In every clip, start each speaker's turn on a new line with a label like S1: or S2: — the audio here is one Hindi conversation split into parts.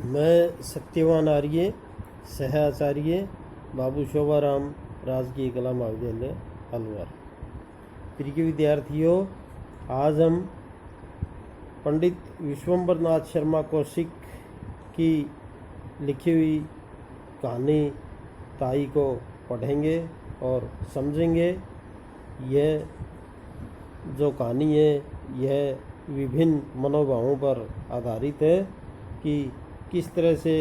S1: मैं सत्यवान आर्य सह आचार्य बाबू शोभाराम राजकीय कला महाविद्यालय अलवर। प्रिय विद्यार्थियों, आज हम पंडित विश्वम्भर नाथ शर्मा कौशिक की लिखी हुई कहानी ताई को पढ़ेंगे और समझेंगे। यह जो कहानी है यह विभिन्न मनोभावों पर आधारित है कि किस तरह से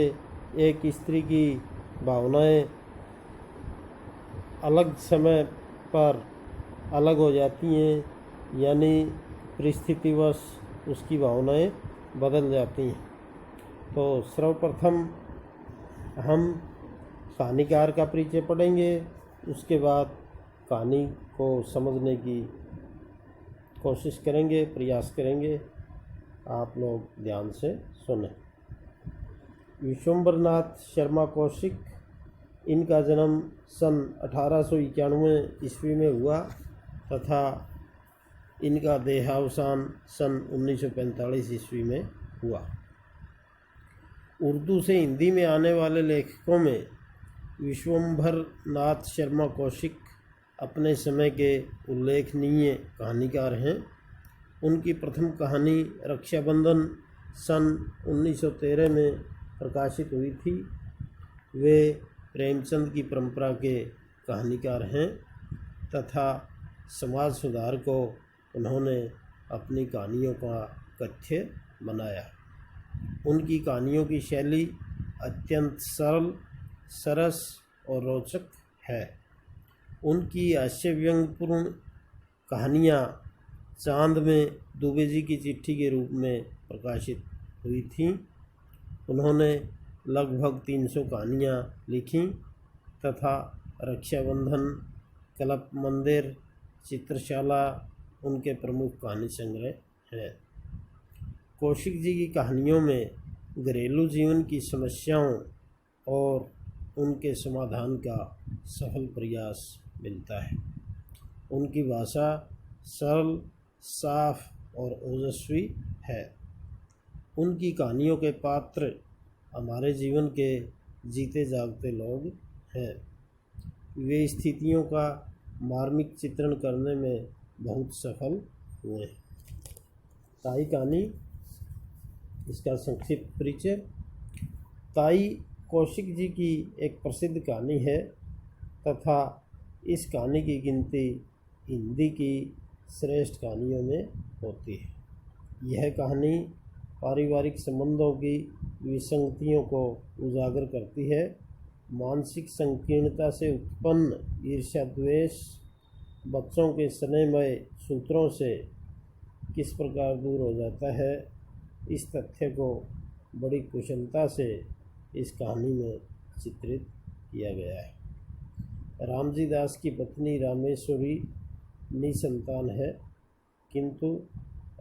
S1: एक स्त्री की भावनाएं अलग समय पर अलग हो जाती हैं, यानी परिस्थितिवश उसकी भावनाएं बदल जाती हैं। तो सर्वप्रथम हम कहानीकार का परिचय पढ़ेंगे, उसके बाद कहानी को समझने की कोशिश करेंगे, प्रयास करेंगे। आप लोग ध्यान से सुनें। विश्वम्भर नाथ शर्मा कौशिक, इनका जन्म सन 1891 ईस्वी में हुआ तथा इनका देहावसान सन 1945 ईस्वी में हुआ। उर्दू से हिंदी में आने वाले लेखकों में विश्वम्भर नाथ शर्मा कौशिक अपने समय के उल्लेखनीय कहानीकार हैं। उनकी प्रथम कहानी रक्षाबंधन सन 1913 में प्रकाशित हुई थी। वे प्रेमचंद की परंपरा के कहानीकार हैं तथा समाज सुधार को उन्होंने अपनी कहानियों का कथ्य बनाया। उनकी कहानियों की शैली अत्यंत सरल, सरस और रोचक है। उनकी हास्य व्यंग्यपूर्ण कहानियाँ चांद में दुबे जी की चिट्ठी के रूप में प्रकाशित हुई थीं। उन्होंने लगभग 300 कहानियाँ लिखीं तथा रक्षाबंधन, कल्प मंदिर, चित्रशाला उनके प्रमुख कहानी संग्रह हैं। कौशिक जी की कहानियों में घरेलू जीवन की समस्याओं और उनके समाधान का सफल प्रयास मिलता है। उनकी भाषा सरल, साफ और ओजस्वी है। उनकी कहानियों के पात्र हमारे जीवन के जीते जागते लोग हैं। वे स्थितियों का मार्मिक चित्रण करने में बहुत सफल हुए। ताई कहानी, इसका संक्षिप्त परिचय। ताई कौशिक जी की एक प्रसिद्ध कहानी है तथा इस कहानी की गिनती हिंदी की श्रेष्ठ कहानियों में होती है। यह कहानी पारिवारिक संबंधों की विसंगतियों को उजागर करती है। मानसिक संकीर्णता से उत्पन्न ईर्ष्या द्वेष बच्चों के स्नेहमय सूत्रों से किस प्रकार दूर हो जाता है, इस तथ्य को बड़ी कुशलता से इस कहानी में चित्रित किया गया है। रामजी दास की पत्नी रामेश्वरी निसंतान है, किंतु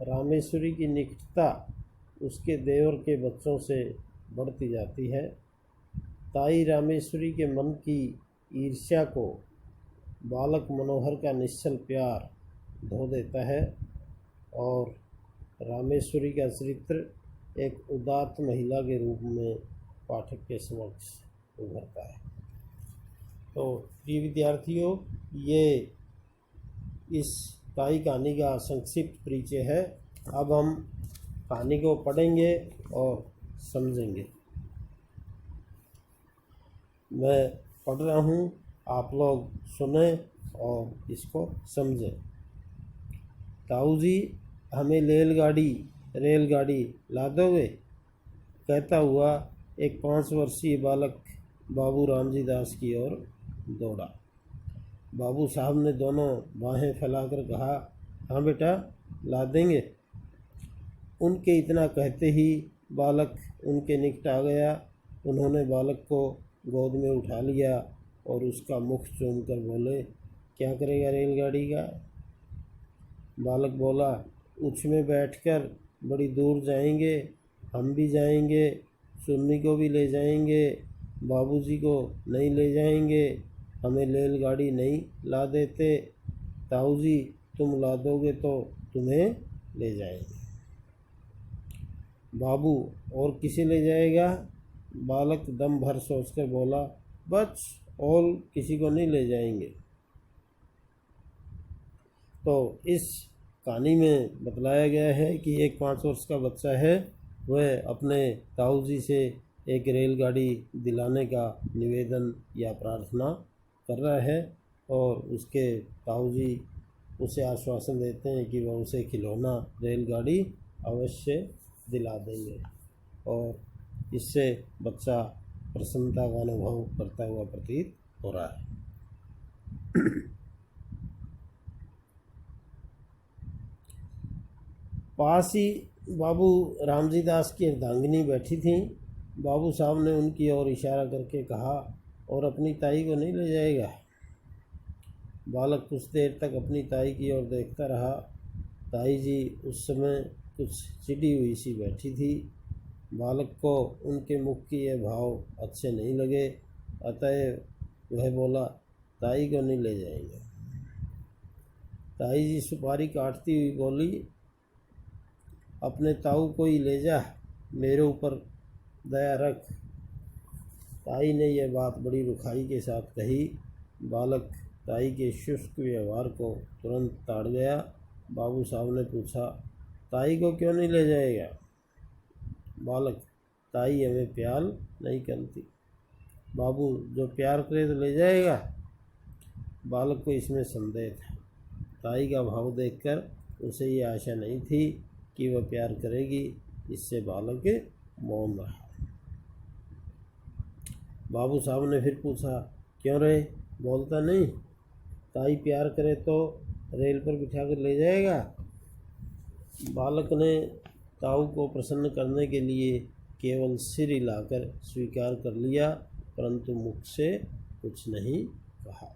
S1: रामेश्वरी की निकटता उसके देवर के बच्चों से बढ़ती जाती है। ताई रामेश्वरी के मन की ईर्ष्या को बालक मनोहर का निश्चल प्यार धो देता है और रामेश्वरी का चरित्र एक उदात्त महिला के रूप में पाठक के समक्ष उभरता है। तो प्रिय विद्यार्थियों, ये इस ताई कहानी का संक्षिप्त परिचय है। अब हम कहानी को पढ़ेंगे और समझेंगे। मैं पढ़ रहा हूँ, आप लोग सुने और इसको समझें। ताऊ जी, हमें रेलगाड़ी ला दोगे? कहता हुआ एक 5 वर्षीय बालक बाबू रामजी दास की ओर दौड़ा। बाबू साहब ने दोनों बाहें फैलाकर कहा, हाँ बेटा, ला देंगे। उनके इतना कहते ही बालक उनके निकट आ गया। उन्होंने बालक को गोद में उठा लिया और उसका मुख चूमकर बोले, क्या करेगा रेलगाड़ी का? बालक बोला, उसमें बैठकर बड़ी दूर जाएंगे, हम भी जाएंगे, सुन्नी को भी ले जाएंगे, बाबूजी को नहीं ले जाएंगे, हमें रेलगाड़ी नहीं ला देते। ताऊ जी, तुम ला दोगे तो तुम्हें ले जाएंगे। बाबू, और किसे ले जाएगा? बालक दम भर सोचकर बोला, बस और किसी को नहीं ले जाएंगे। तो इस कहानी में बतलाया गया है कि एक 5 वर्ष का बच्चा है, वह अपने ताऊ जी से एक रेलगाड़ी दिलाने का निवेदन या प्रार्थना कर रहा है और उसके ताऊ जी उसे आश्वासन देते हैं कि वह उसे खिलौना रेलगाड़ी अवश्य दिला देंगे और इससे बच्चा प्रसन्नता का अनुभव करता हुआ प्रतीत हो रहा है। पास ही बाबू रामजी दास की अर्धांगिनी बैठी थीं। बाबू साहब ने उनकी ओर इशारा करके कहा, और अपनी ताई को नहीं ले जाएगा? बालक कुछ देर तक अपनी ताई की ओर देखता रहा। ताई जी उस समय कुछ चिढ़ी हुई सी बैठी थी। बालक को उनके मुख के ये भाव अच्छे नहीं लगे, अतः वह बोला, ताई को नहीं ले जाएंगे। ताई जी सुपारी काटती हुई बोली, अपने ताऊ को ही ले जा, मेरे ऊपर दया रख। ताई ने यह बात बड़ी रुखाई के साथ कही। बालक ताई के शुष्क व्यवहार को तुरंत ताड़ गया। बाबू साहब ने पूछा, ताई को क्यों नहीं ले जाएगा? बालक, ताई हमें प्यार नहीं करती। बाबू, जो प्यार करे तो ले जाएगा। बालक को इसमें संदेह था। ताई का भाव देखकर उसे ये आशा नहीं थी कि वह प्यार करेगी, इससे बालक मौन रहा। बाबू साहब ने फिर पूछा, क्यों रे, बोलता नहीं? ताई प्यार करे तो रेल पर बिठा कर ले जाएगा। बालक ने ताऊ को प्रसन्न करने के लिए केवल सिर हिलाकर स्वीकार कर लिया, परंतु मुख से कुछ नहीं कहा।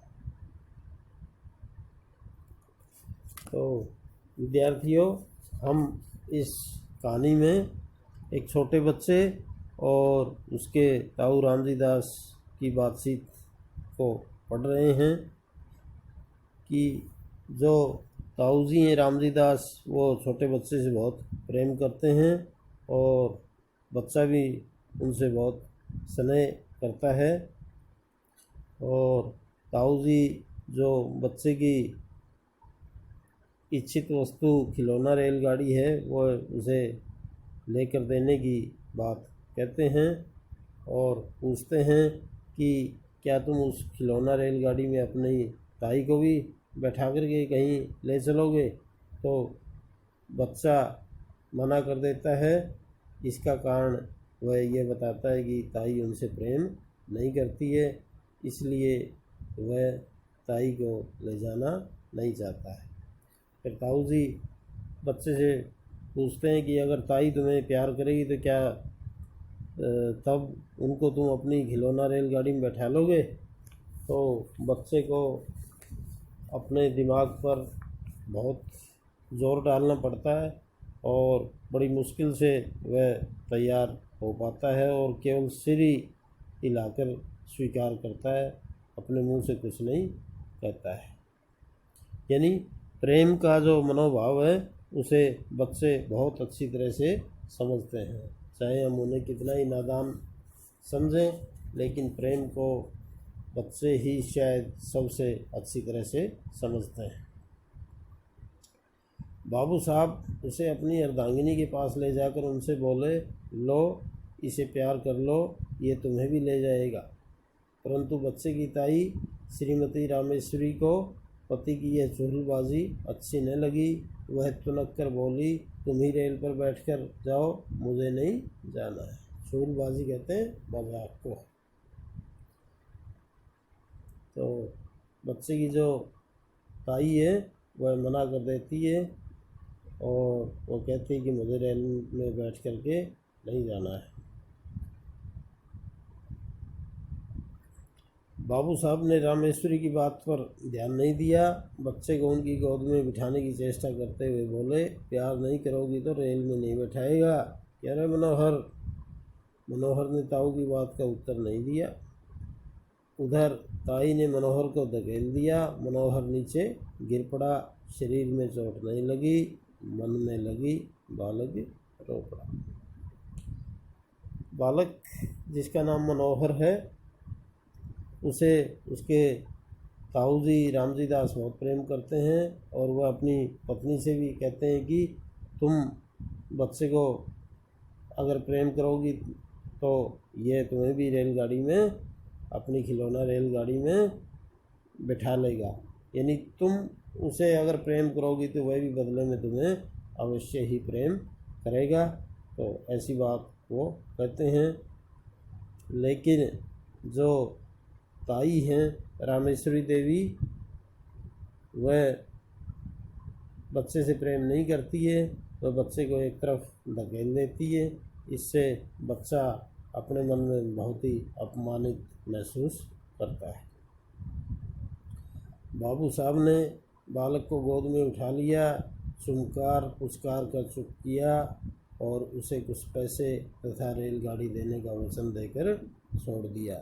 S1: तो विद्यार्थियों, हम इस कहानी में एक छोटे बच्चे और उसके ताऊ रामजी दास की बातचीत को पढ़ रहे हैं कि जो ताऊ जी हैं रामजी दास, वो छोटे बच्चे से बहुत प्रेम करते हैं और बच्चा भी उनसे बहुत स्नेह करता है। और ताऊ जी जो बच्चे की इच्छित वस्तु खिलौना रेलगाड़ी है, वो उसे लेकर देने की बात कहते हैं और पूछते हैं कि क्या तुम उस खिलौना रेलगाड़ी में अपनी ताई को भी बैठा करके कहीं ले चलोगे? तो बच्चा मना कर देता है। इसका कारण वह ये बताता है कि ताई उनसे प्रेम नहीं करती है, इसलिए वह ताई को ले जाना नहीं चाहता है। फिर ताऊ जी बच्चे से पूछते हैं कि अगर ताई तुम्हें प्यार करेगी तो क्या तब उनको तुम अपनी खिलौना रेलगाड़ी में बैठा लोगे? तो बच्चे को अपने दिमाग पर बहुत ज़ोर डालना पड़ता है और बड़ी मुश्किल से वह तैयार हो पाता है और केवल सिर ही हिलाकर स्वीकार करता है, अपने मुंह से कुछ नहीं कहता है। यानी प्रेम का जो मनोभाव है उसे बच्चे बहुत अच्छी तरह से समझते हैं, चाहे हम उन्हें कितना ही नादान समझें, लेकिन प्रेम को बच्चे ही शायद सबसे अच्छी तरह से समझते हैं। बाबू साहब उसे अपनी अर्धांगिनी के पास ले जाकर उनसे बोले, लो इसे प्यार कर लो, ये तुम्हें भी ले जाएगा। परंतु बच्चे की ताई श्रीमती रामेश्वरी को पति की यह चुगलबाजी अच्छी न लगी। वह तुनक कर बोली, तुम ही रेल पर बैठकर जाओ, मुझे नहीं जाना है। चुगलबाजी कहते हैं मजाक को। तो बच्चे की जो ताई है वह मना कर देती है और वो कहती है कि मुझे रेल में बैठ करके नहीं जाना है। बाबू साहब ने रामेश्वरी की बात पर ध्यान नहीं दिया। बच्चे को उनकी गोद में बिठाने की चेष्टा करते हुए बोले, प्यार नहीं करोगी तो रेल में नहीं बैठाएगा। कह रहे मनोहर। मनोहर ने ताऊ की बात का उत्तर नहीं दिया। उधर ताई ने मनोहर को धकेल दिया। मनोहर नीचे गिर पड़ा। शरीर में चोट नहीं लगी, मन में लगी। बालक रो पड़ा। बालक जिसका नाम मनोहर है उसे उसके ताऊ जी रामजी दास बहुत प्रेम करते हैं और वह अपनी पत्नी से भी कहते हैं कि तुम बच्चे को अगर प्रेम करोगी तो ये तुम्हें भी रेलगाड़ी में, अपनी खिलौना रेलगाड़ी में बिठा लेगा, यानी तुम उसे अगर प्रेम करोगी तो वह भी बदले में तुम्हें अवश्य ही प्रेम करेगा। तो ऐसी बात वो कहते हैं। लेकिन जो ताई हैं रामेश्वरी देवी, वह बच्चे से प्रेम नहीं करती है, वह बच्चे को एक तरफ धकेल देती है। इससे बच्चा अपने मन में बहुत ही अपमानित महसूस करता है। बाबू साहब ने बालक को गोद में उठा लिया, चुमकार पुचकार कर चुप किया और उसे कुछ पैसे तथा रेलगाड़ी देने का वचन देकर छोड़ दिया।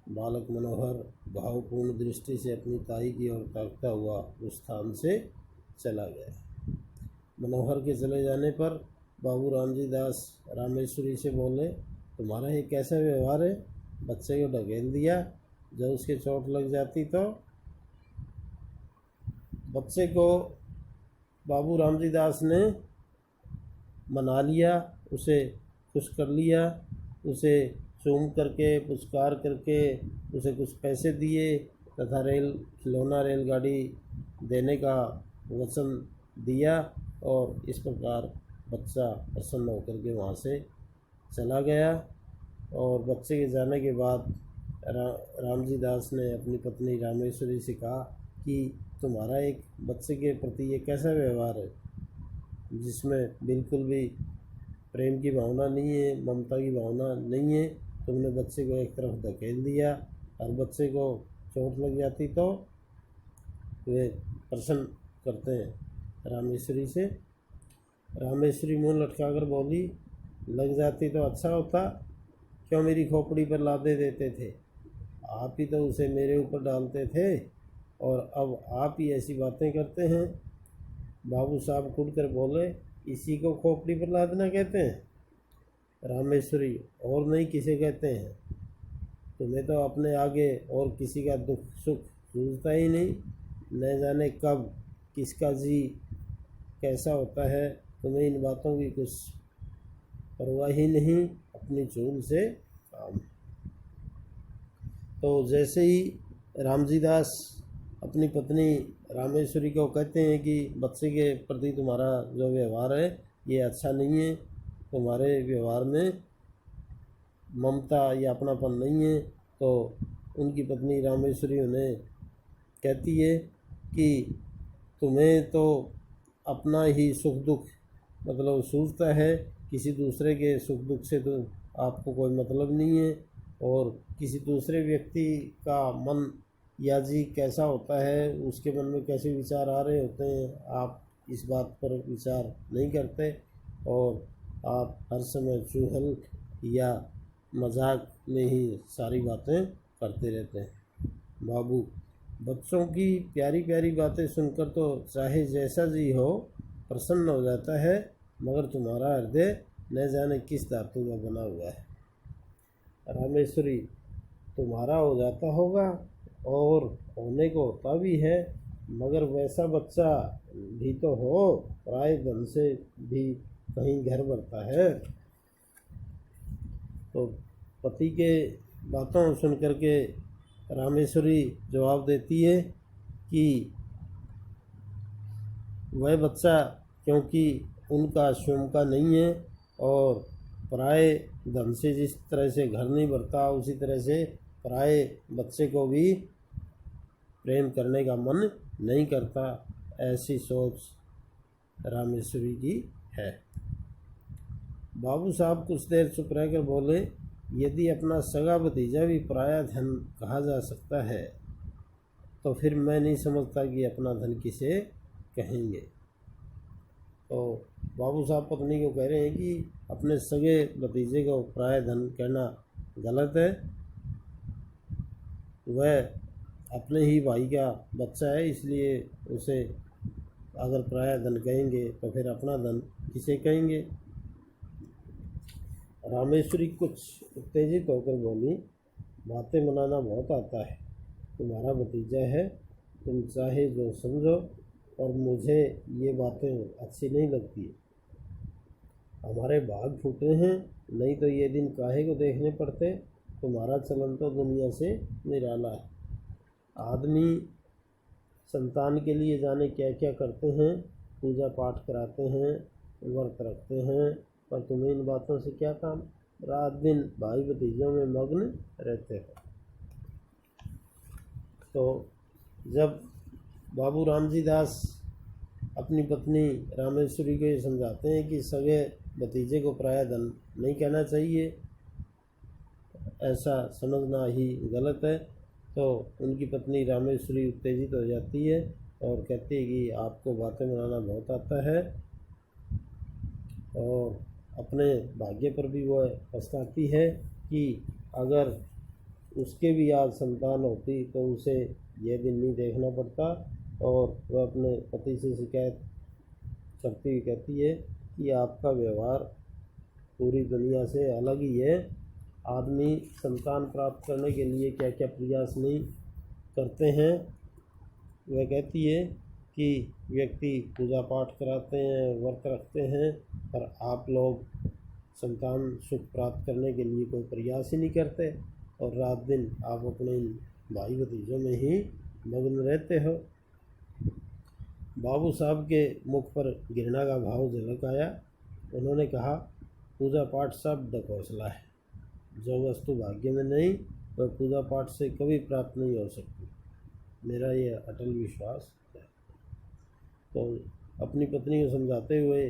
S1: बालक मनोहर भावपूर्ण दृष्टि से अपनी ताई की ओर ताकता हुआ उस स्थान से चला गया। मनोहर के चले जाने पर बाबू रामजी दास रामेश्वरी से बोले, तुम्हारा ये कैसा व्यवहार है? बच्चे को ढकेल दिया, जब उसके चोट लग जाती तो। बच्चे को बाबू रामजी दास ने मना लिया, उसे खुश कर लिया, उसे चूम करके पुचकार करके उसे कुछ पैसे दिए तथा खिलौना रेलगाड़ी देने का वचन दिया और इस प्रकार बच्चा प्रसन्न होकर के वहाँ से चला गया। और बच्चे के जाने के बाद रामजी दास ने अपनी पत्नी रामेश्वरी से कहा कि तुम्हारा एक बच्चे के प्रति ये कैसा व्यवहार है, जिसमें बिल्कुल भी प्रेम की भावना नहीं है, ममता की भावना नहीं है। तुमने बच्चे को एक तरफ धकेल दिया और बच्चे को चोट लग जाती तो वे प्रसन्न करते हैं रामेश्वरी से। रामेश्वरी मुँह लटकाकर बोली, लग जाती तो अच्छा होता, क्यों मेरी खोपड़ी पर लादे देते थे? आप ही तो उसे मेरे ऊपर डालते थे और अब आप ही ऐसी बातें करते हैं। बाबू साहब खुलकर बोले, इसी को खोपड़ी पर लादना कहते हैं? रामेश्वरी, और नहीं किसे कहते हैं? तुम्हें तो अपने आगे और किसी का दुख सुख सूझता ही नहीं। न जाने कब किसका जी कैसा होता है, तुम्हें इन बातों की कुछ परवाह ही नहीं, अपनी चूल से काम। तो जैसे ही रामजी दास अपनी पत्नी रामेश्वरी को कहते हैं कि बच्चे के प्रति तुम्हारा जो व्यवहार है ये अच्छा नहीं है, तुम्हारे व्यवहार में ममता या अपनापन नहीं है, तो उनकी पत्नी रामेश्वरी उन्हें कहती है कि तुम्हें तो अपना ही सुख दुख मतलब सूझता है, किसी दूसरे के सुख दुख से तो आपको कोई मतलब नहीं है, और किसी दूसरे व्यक्ति का मन या जी कैसा होता है, उसके मन में कैसे विचार आ रहे होते हैं, आप इस बात पर विचार नहीं करते और आप हर समय चुहल या मजाक में ही सारी बातें करते रहते हैं। बाबू, बच्चों की प्यारी प्यारी बातें सुनकर तो चाहे जैसा जी हो प्रसन्न हो जाता है, मगर तुम्हारा हृदय न जाने किस धातु का बना हुआ है। रामेश्वरी, तुम्हारा हो जाता होगा और होने को होता भी है, मगर वैसा बच्चा भी तो हो, पराए धन से भी कहीं घर भरता है। तो पति के बातों सुन करके रामेश्वरी जवाब देती है कि वह बच्चा क्योंकि उनका स्वयं का नहीं है और पराए धन से जिस तरह से घर नहीं भरता, उसी तरह से पराए बच्चे को भी प्रेम करने का मन नहीं करता, ऐसी सोच रामेश्वरी की है। बाबू साहब कुछ देर चुप रहकर बोले, यदि अपना सगा भतीजा भी पराया धन कहा जा सकता है तो फिर मैं नहीं समझता कि अपना धन किसे कहेंगे। तो बाबू साहब पत्नी को कह रहे हैं कि अपने सगे भतीजे को पराया धन कहना गलत है, वह अपने ही भाई का बच्चा है, इसलिए उसे अगर पराया धन कहेंगे तो फिर अपना धन किसे कहेंगे। रामेश्वरी कुछ उत्तेजित होकर बोली, बातें बनाना बहुत आता है, तुम्हारा भतीजा है, तुम चाहे जो समझो, और मुझे ये बातें अच्छी नहीं लगती। हमारे भाग फूटे हैं, नहीं तो ये दिन काहे को देखने पड़ते। तुम्हारा चलन तो दुनिया से निराला है। आदमी संतान के लिए जाने क्या क्या करते हैं, पूजा पाठ कराते हैं, व्रत रखते हैं, पर तुम्हें इन बातों से क्या काम। रात दिन भाई भतीजों में मग्न रहते हो। तो जब बाबू रामजी दास अपनी पत्नी रामेश्वरी को ये समझाते हैं कि सगे भतीजे को पराया धन नहीं कहना चाहिए, ऐसा समझना ही गलत है, तो उनकी पत्नी रामेश्वरी उत्तेजित हो जाती है और कहती है कि आपको बातें बनाना बहुत आता है, और अपने भाग्य पर भी वो पछताती है कि अगर उसके भी आज संतान होती तो उसे यह दिन नहीं देखना पड़ता। और वह अपने पति से शिकायत करती हुई कहती है कि आपका व्यवहार पूरी दुनिया से अलग ही है। आदमी संतान प्राप्त करने के लिए क्या क्या प्रयास नहीं करते हैं। वह कहती है कि व्यक्ति पूजा पाठ कराते हैं, व्रत रखते हैं, पर आप लोग संतान सुख प्राप्त करने के लिए कोई प्रयास ही नहीं करते, और रात दिन आप अपने भाई भतीजों में ही मग्न रहते हो। बाबू साहब के मुख पर घृणा का भाव झलक आया। उन्होंने कहा, पूजा पाठ सब ढकोसला है। जो वस्तु भाग्य में नहीं वह पूजा पाठ से कभी प्राप्त नहीं हो सकती, मेरा ये अटल विश्वास है। तो अपनी पत्नी को समझाते हुए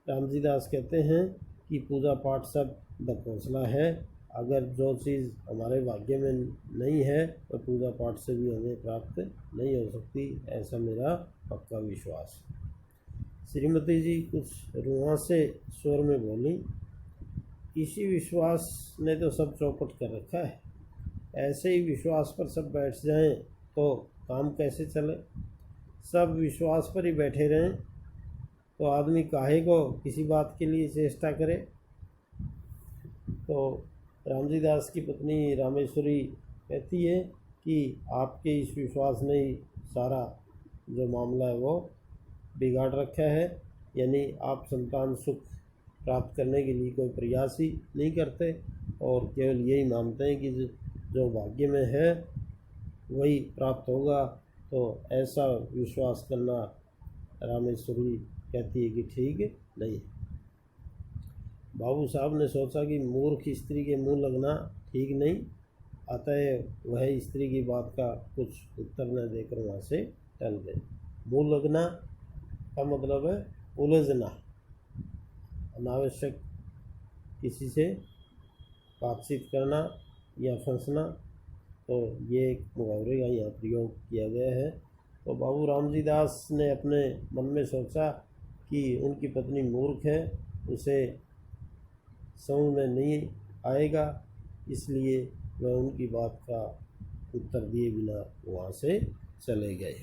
S1: रामजी दास कहते हैं कि पूजा पाठ सब ढकोसला है। अगर जो चीज़ हमारे भाग्य में नहीं है तो पूजा पाठ से भी हमें प्राप्त नहीं हो सकती, ऐसा मेरा पक्का विश्वास। श्रीमती जी कुछ रुआंसे स्वर में बोली, इसी विश्वास ने तो सब चौपट कर रखा है। ऐसे ही विश्वास पर सब बैठ जाएं तो काम कैसे चले। सब विश्वास पर ही बैठे रहें तो आदमी काहे को किसी बात के लिए चेष्टा करे। तो रामजी दास की पत्नी रामेश्वरी कहती है कि आपके इस विश्वास ने ही सारा जो मामला है वो बिगाड़ रखा है, यानी आप संतान सुख प्राप्त करने के लिए कोई प्रयास ही नहीं करते और केवल यही मानते हैं कि जो भाग्य में है वही प्राप्त होगा। तो ऐसा विश्वास करना रामेश्वरी कहती है कि ठीक नहीं। बाबू साहब ने सोचा कि मूर्ख स्त्री के मुंह लगना ठीक नहीं, अतः वह स्त्री की बात का कुछ उत्तर न देकर वहाँ से टल गए। मुंह लगना का मतलब है उलझना, अनावश्यक किसी से बातचीत करना या फंसना। तो ये एक मुहावरे का यहाँ प्रयोग किया गया है। तो बाबू रामजी दास ने अपने मन में सोचा कि उनकी पत्नी मूर्ख है, उसे समझ में नहीं आएगा, इसलिए वह उनकी बात का उत्तर दिए बिना वहाँ से चले गए।